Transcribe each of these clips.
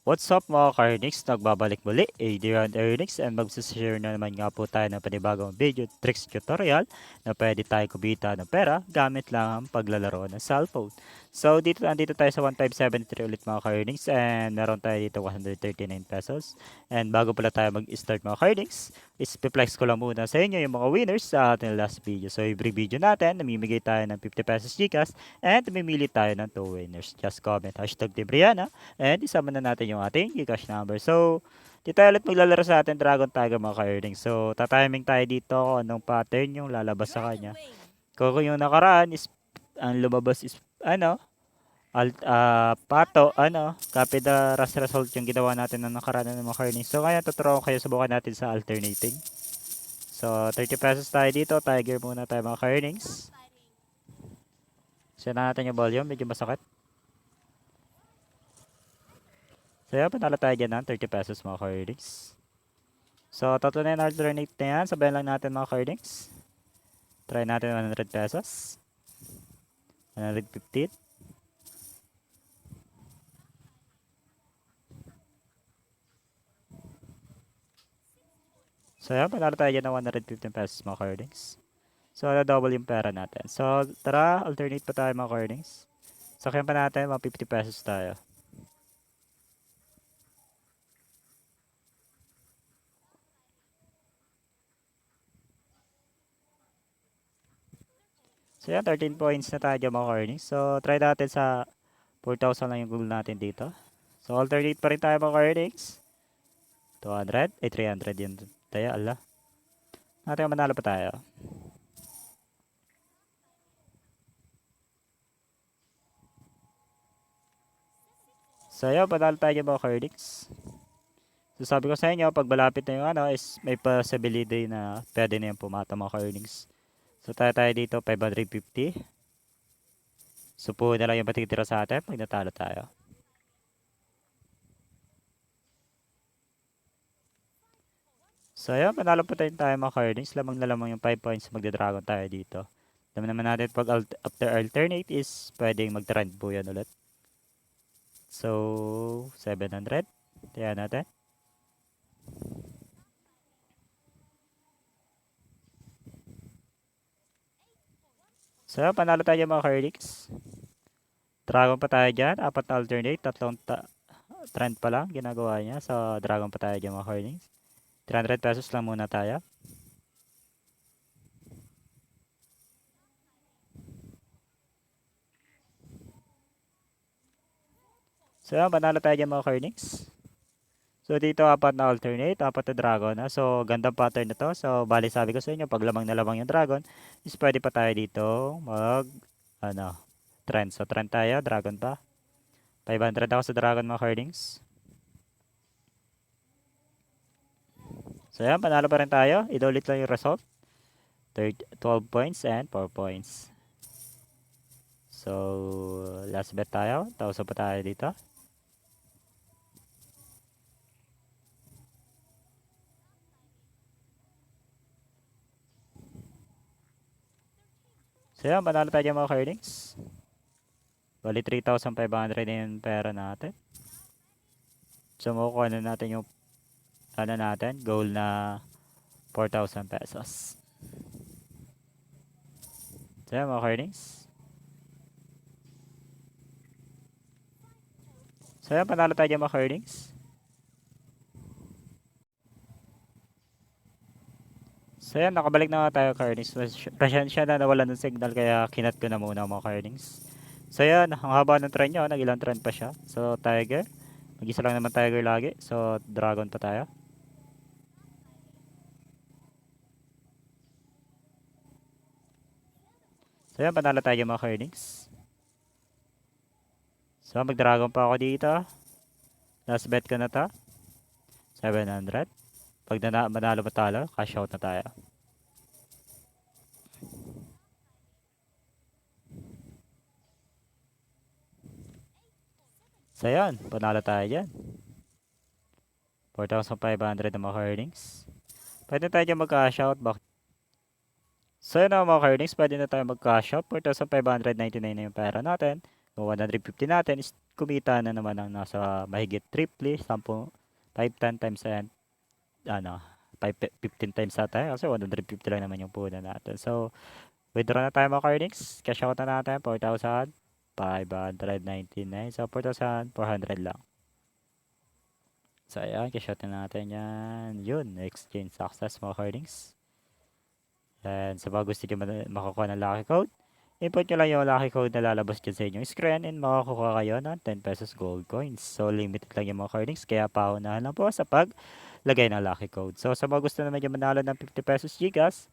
What's up mga ka-earnings? Nagbabalik muli, AD Earnings, and magsishare na naman nga po tayo ng panibagong video tricks tutorial na pwede tayo kumita ng pera gamit lang ang paglalaro ng cellphone. So andito tayo sa 1573 ulit mga ka-earnings, and meron tayo dito 139 pesos. And bago pala tayo mag-start mga ka-earnings, is-flex ko lang muna sa inyo yung mga winners sa ating last video. So every video natin, namimigay tayo ng 50 pesos Gcash and mamimili tayo ng 2 winners. Just comment hashtag Libriana and isama na natin yung ating Gcash number. So, dito tayo ulit maglalaro sa ating Dragon Tiger mga ka-earnings. So, tatiming tayo dito kung anong pattern yung lalabas sa kanya. Kung yung nakaraan is, ang lumabas is, pato, copy the rush result yung ginawa natin ng nakaraan ng mga ka-earnings. So, ngayon, tuturuan ko kayo, subukan natin sa alternating. So, 30 pesos tayo dito. Tiger muna tayo mga ka-earnings. Siya na natin yung volume, medyo masakit. So, yan, panalo tayo dyan ng 30 pesos mga ka-earnings. So, tatlo na yung alternate na yan. Sabayan lang natin mga ka-earnings. Try natin 100 pesos. 115. So, yan, panalo tayo dyan ng 115 pesos mga ka-earnings. So, na-double yung pera natin. So, tara, alternate pa tayo mga ka-earnings. Sakyan pa natin, 150 pesos tayo. So yan, 13 points na tayo mga earnings. So try natin sa 4,000 lang yung goal natin dito. So alternate pa rin tayo mga earnings. 200, 300 yun tayo, ala. Natin manalo pa tayo. So yun, panalo tayo mga earnings. So sabi ko sa inyo, pag malapit na yung is may possibility na pwede na yung pumata mga earnings. So tayo dito, 550. Supo na lang yung patitira sa atin pag natalo tayo. So yun, panalo pa tayo mga earnings. Lamang na lamang yung 5 points magda-dragon tayo dito. Alam naman natin pag after alternate is pwedeng mag-trend po yan ulit. So 700. Tiyan natin. So panalo tayo mga earnings. Dragon pa tayo dyan. 4 na alternate. 3 trend pa lang ginagawa niya. So dragon pa tayo dyan mga earnings. 300 pesos lang muna tayo. So yan, panalo tayo dyan mga earnings. So dito 4 na alternate, 4 na dragon. So gandang pattern na to. So bali sabi ko sa inyo, pag lamang na lamang yung dragon, is pwede pa tayo dito mag, trend. So trend tayo, dragon pa. 500 ako sa dragon mga earnings. So yan, panalo pa rin tayo. Inulit lang yung result. 12 points and 4 points. So last bet tayo. 1,000 pa tayo dito. So yan, panalo tayo mga earnings. Bali 3,500 na yung pera natin. So makukuha na natin yung goal na 4,000 pesos. So yan mga earnings. So yan, panalo tayo mga earnings. So yan, nakabalik na tayo ka-earnings. Pasensya na nawalan ng signal kaya kinat ko na muna mga ka-earnings. So yan, ang haba ng trend nyo, nag-ilang trend pa siya. So Tiger, mag-isa lang naman Tiger lagi. So Dragon pa tayo. So yan, panalo tayo mga ka-earnings. So mag-Dragon pa ako dito. Last bet ko na to. 700. Pag manalo pa talo, cash out na tayo. So yan, panalo tayo dyan. 4,500 na mga earnings. Pwede tayo dyan mag-cash out. So yun mga earnings, pwede na tayo mag-cash out. 4,599 na yung pera natin. So 150 natin is kumita na naman ng nasa mahigit triple, 10, 5, 10 times and ano, 15 times ata kasi 150 lang naman yung puhunan natin. So, withdraw na tayo mga earnings. Cash out na natin, 4,599. So, 4,400 lang. So, ayan, cash out na natin yan. Yun, exchange success mga earnings. And sa mga gusto nyo makakuha ng lucky code, input nyo lang yung lucky code na lalabas dyan sa inyong screen and makakuha kayo ng 10 pesos gold coins. So, limited lang yung mga earnings, kaya paunahan lang po sa paglagay ng lucky code. So, sa mga gusto naman yung manalo ng 50 pesos Gcash,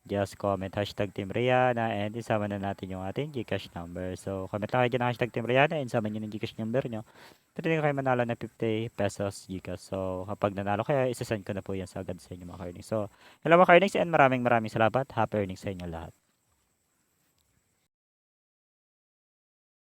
just comment hashtag Team Rihanna and isama na natin yung ating Gcash number. So, comment lang kayo dyan ng hashtag Team Rihanna and isama nyo ng Gcash number nyo. Pwede kayo manalo ng 50 pesos Gcash. So, kapag nanalo kayo, isasend ko na po yan sa agad sa inyo mga earnings. So, hello mga earnings and maraming salamat. Happy earnings sa inyo lahat.